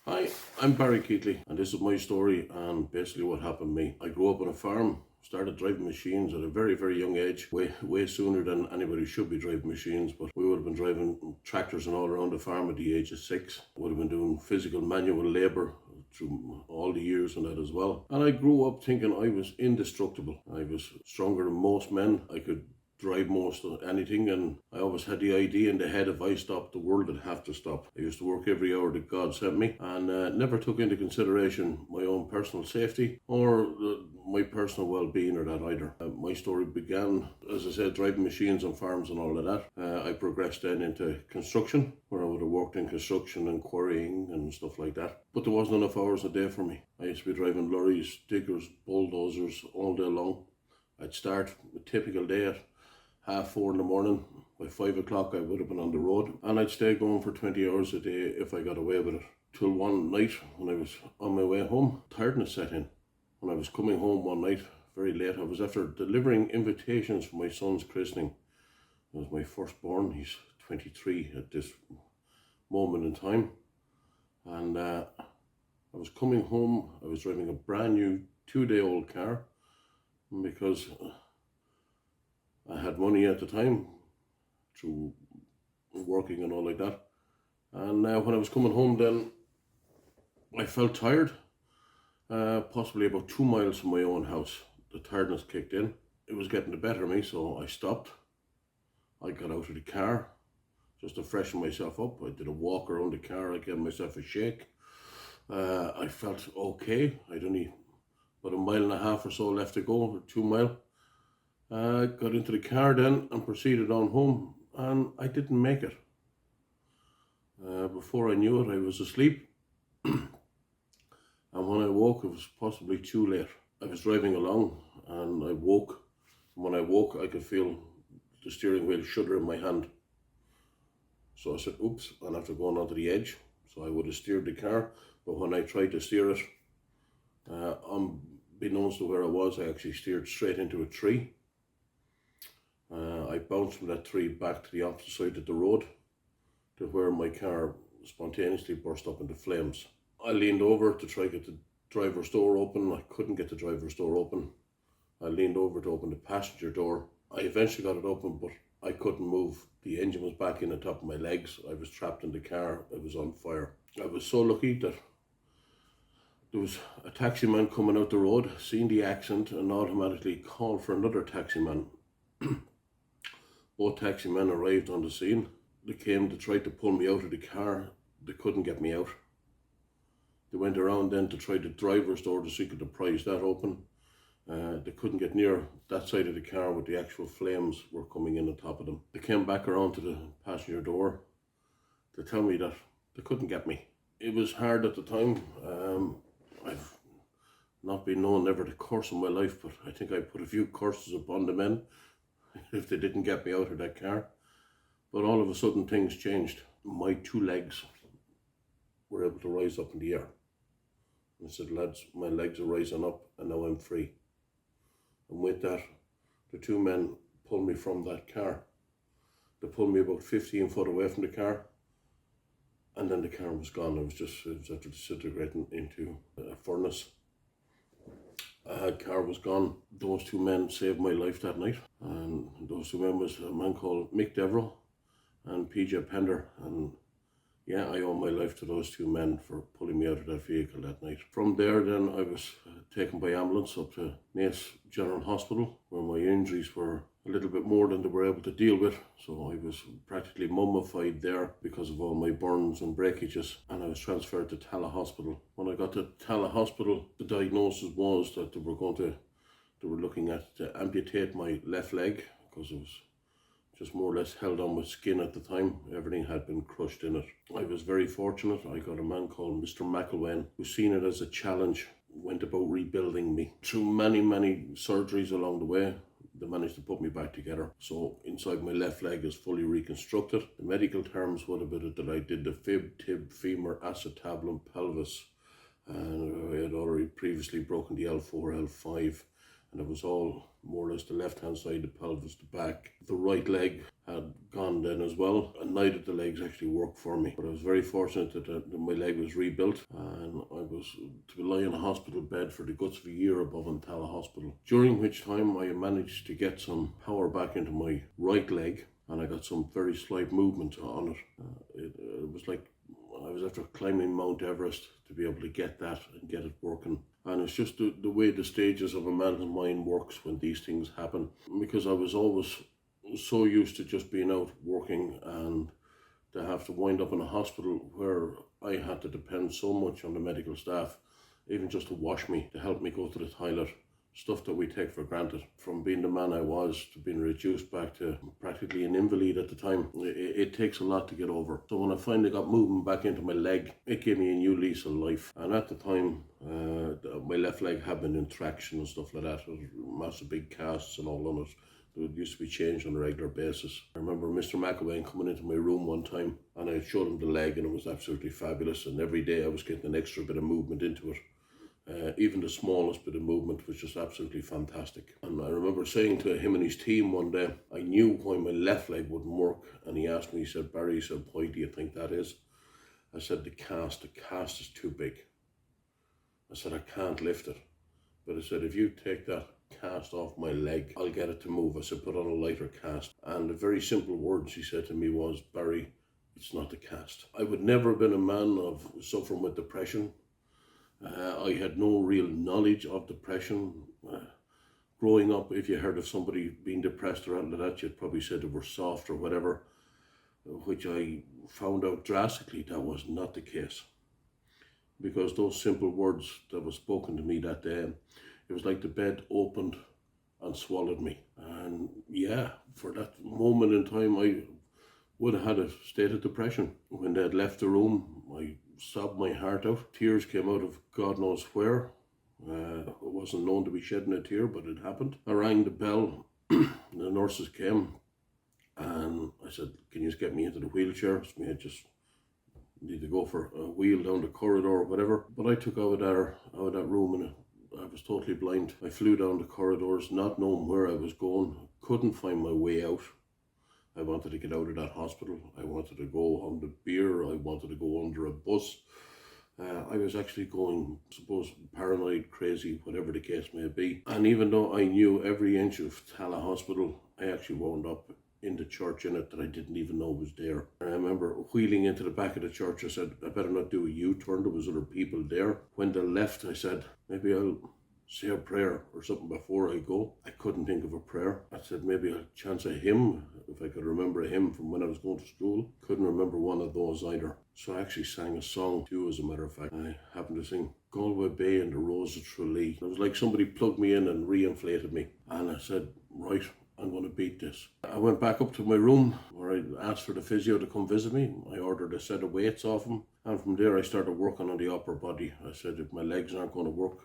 Hi, I'm Barry Keatley, and this is my story and basically what happened to me. I grew up on a farm, started driving machines at a very, very young age, way sooner than anybody should be driving machines, but we would have been driving tractors and all around the farm at the age of 6. Would have been doing physical manual labour through all the years and that as well. And I grew up thinking I was indestructible. I was stronger than most men. I could drive most of anything, and I always had the idea in the head if I stopped, the world would have to stop. I used to work every hour that God sent me, and never took into consideration my own personal safety or my personal well-being or that either. My story began, as I said, driving machines on farms and all of that. I progressed then into construction, where I would have worked in construction and quarrying and stuff like that. But there wasn't enough hours a day for me. I used to be driving lorries, diggers, bulldozers all day long. I'd start a typical day at 4:30 in the morning. By 5 o'clock I would have been on the road, and I'd stay going for 20 hours a day if I got away with it. Till one night when I was on my way home, tiredness set in. When I was coming home one night, very late, I was after delivering invitations for my son's christening. It was my firstborn, he's 23 at this moment in time. And I was coming home, I was driving a brand new 2-day-old car because I had money at the time through working and all like that. And when I was coming home then, I felt tired, possibly about 2 miles from my own house. The tiredness kicked in. It was getting the better of me, so I stopped. I got out of the car just to freshen myself up. I did a walk around the car, I gave myself a shake. I felt okay. I'd only about 1.5 miles or so left to go, or 2 mile. Got into the car then and proceeded on home, and I didn't make it. Before I knew it, I was asleep, and when I woke, it was possibly too late. I was driving along, and I woke. And when I woke, I could feel the steering wheel shudder in my hand. So I said, oops, I'm after going onto the edge. So I would have steered the car, but when I tried to steer it, unbeknownst to where I was, I actually steered straight into a tree. I bounced from that tree back to the opposite side of the road to where my car spontaneously burst up into flames. I leaned over to try to get the driver's door open. I couldn't get the driver's door open. I leaned over to open the passenger door. I eventually got it open, but I couldn't move. The engine was back in the top of my legs. I was trapped in the car. It was on fire. I was so lucky that there was a taxi man coming out the road, seen the accident, and automatically called for another taxi man. Both taxi men arrived on the scene. They came to try to pull me out of the car. They couldn't get me out. They went around then to try the driver's door to see could they prise that open. They couldn't get near that side of the car with the actual flames were coming in on top of them. They came back around to the passenger door to tell me that they couldn't get me. It was hard at the time. I've not been known never to curse in my life, but I think I put a few curses upon the men if they didn't get me out of that car. But all of a sudden things changed. My 2 legs were able to rise up in the air. I said, lads, my legs are rising up and now I'm free. And with that, the 2 men pulled me from that car. They pulled me about 15 foot away from the car, and then the car was gone. It was after disintegrating into a furnace. Car was gone. Those 2 men saved my life that night, and those 2 men was a man called Mick Deverell and PJ Pender, and yeah, I owe my life to those 2 men for pulling me out of that vehicle that night. From there then I was taken by ambulance up to Naas General Hospital, where my injuries were a little bit more than they were able to deal with. So I was practically mummified there because of all my burns and breakages, and I was transferred to Tala Hospital. When I got to Tala Hospital, the diagnosis was that they were looking at to amputate my left leg because it was just more or less held on with skin at the time. Everything had been crushed in it. I was very fortunate. I got a man called Mr. McElwain who seen it as a challenge, went about rebuilding me. Through many, many surgeries along the way, they managed to put me back together. So inside my left leg is fully reconstructed. The medical terms would have been that I did the fib, tib, femur, acetabulum, pelvis. And I had already previously broken the L4, L5. And it was all more or less the left hand side, the pelvis, the back. The right leg had gone on then as well, and neither of the legs actually worked for me. But I was very fortunate that my leg was rebuilt, and I was to lie in a hospital bed for the guts of a year above in Tala Hospital, during which time I managed to get some power back into my right leg, and I got some very slight movement on it. It was like I was after climbing Mount Everest to be able to get that and get it working. And it's just the way the stages of a man's mind works when these things happen, because I was always so used to just being out working, and to have to wind up in a hospital where I had to depend so much on the medical staff, even just to wash me, to help me go to the toilet, stuff that we take for granted. From being the man I was to being reduced back to practically an invalid at the time, it takes a lot to get over. So when I finally got moving back into my leg, it gave me a new lease of life. And at the time, my left leg had been in traction and stuff like that. There was massive big casts and all on it. It used to be changed on a regular basis. I remember Mr. McAwain coming into my room one time, and I showed him the leg, and it was absolutely fabulous. And every day I was getting an extra bit of movement into it. Even the smallest bit of movement was just absolutely fantastic. And I remember saying to him and his team one day, I knew why my left leg wouldn't work. And he asked me, he said, Barry, he said, why do you think that is? I said, the cast is too big. I said, I can't lift it. But I said, if you take that cast off my leg, I'll get it to move. I said, put on a lighter cast. And the very simple words he said to me was, Barry, it's not the cast. I would never have been a man of suffering with depression. I had no real knowledge of depression. Growing up, if you heard of somebody being depressed or anything like that, you'd probably say they were soft or whatever, which I found out drastically that was not the case. Because those simple words that were spoken to me that day, it was like the bed opened and swallowed me. And yeah, for that moment in time, I would have had a state of depression. When they had left the room, I sobbed my heart out. Tears came out of God knows where. It wasn't known to be shedding a tear, but it happened. I rang the bell. The nurses came, and I said, can you just get me into the wheelchair? I just need to go for a wheel down the corridor or whatever. But I took out of that room, and I was totally blind. I flew down the corridors, not knowing where I was going. Couldn't find my way out. I wanted to get out of that hospital. I wanted to go on the beer. I wanted to go under a bus. I was actually going, suppose, paranoid, crazy, whatever the case may be. And even though I knew every inch of Tala Hospital, I actually wound up in the church in it that I didn't even know was there. And I remember wheeling into the back of the church. I said, I better not do a U-turn. There was other people there. When they left, I said, maybe I'll say a prayer or something before I go. I couldn't think of a prayer. I said, maybe I'll chant a hymn, if I could remember a hymn from when I was going to school. Couldn't remember one of those either. So I actually sang a song too, as a matter of fact. I happened to sing Galway Bay and the Rose of Tralee. It was like somebody plugged me in and re-inflated me. And I said, right, I'm going to beat this. I went back up to my room where I asked for the physio to come visit me. I ordered a set of weights off him. And from there I started working on the upper body. I said, if my legs aren't going to work,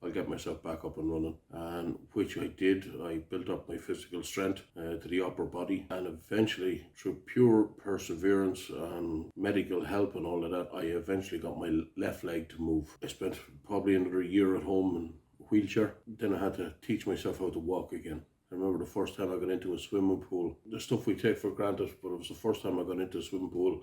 I'll get myself back up and running, and which I did. I built up my physical strength to the upper body, and eventually, through pure perseverance and medical help and all of that, I eventually got my left leg to move. I spent probably another year at home in a wheelchair. Then I had to teach myself how to walk again. I remember the first time I got into a swimming pool. The stuff we take for granted, but it was the first time I got into a swimming pool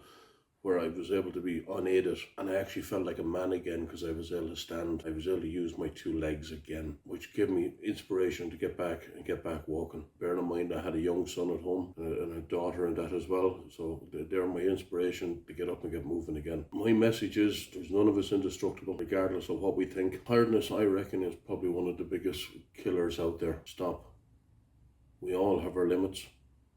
where I was able to be unaided, and I actually felt like a man again because I was able to stand. I was able to use my two legs again, which gave me inspiration to get back walking. Bearing in mind I had a young son at home and a daughter and that as well, so they're my inspiration to get up and get moving again. My message is there's none of us indestructible, regardless of what we think. Tiredness, I reckon, is probably one of the biggest killers out there. Stop. We all have our limits.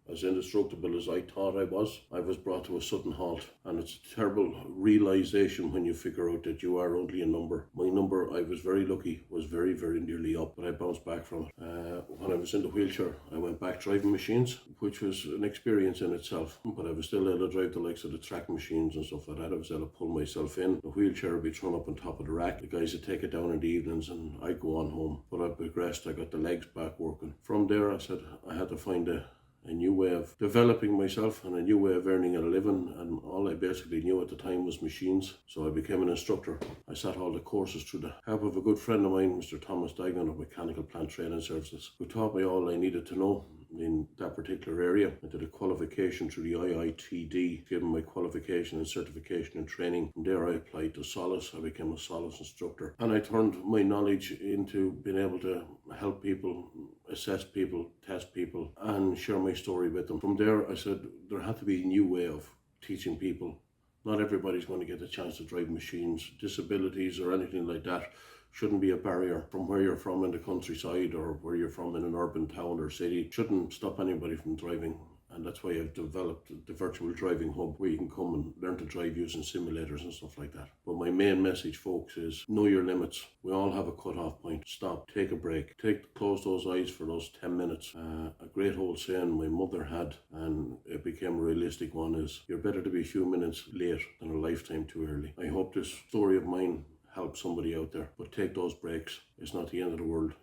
As indestructible as I thought I was brought to a sudden halt. And it's a terrible realization when you figure out that you are only a number. My number, I was very lucky, was very, very nearly up, but I bounced back from it. When I was in the wheelchair, I went back driving machines, which was an experience in itself. But I was still able to drive the likes of the track machines and stuff like that. I was able to pull myself in. The wheelchair would be thrown up on top of the rack. The guys would take it down in the evenings and I'd go on home. But I progressed, I got the legs back working. From there, I said I had to find a new way of developing myself and a new way of earning a living, and all I basically knew at the time was machines. So I became an instructor. I sat all the courses through the help of a good friend of mine, Mr. Thomas Digan of Mechanical Plant Training Services, who taught me all I needed to know. in that particular area. I did a qualification through the IITD, given my qualification and certification and training. From there I applied to Solace. I became a Solace instructor, and I turned my knowledge into being able to help people, assess people, test people, and share my story with them. From there I said there had to be a new way of teaching people. Not everybody's going to get the chance to drive machines. Disabilities or anything like that shouldn't be a barrier. From where you're from in the countryside or where you're from in an urban town or city, it shouldn't stop anybody from driving. And that's why I've developed the virtual driving hub, where you can come and learn to drive using simulators and stuff like that. But my main message, folks, is know your limits. We all have a cut-off point. Stop, take a break, close those eyes for those 10 minutes. A great old saying my mother had, and it became a realistic one, is you're better to be a few minutes late than a lifetime too early. I hope this story of mine help somebody out there, but take those breaks. It's not the end of the world.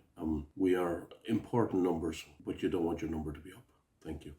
We are important numbers, but you don't want your number to be up. Thank you.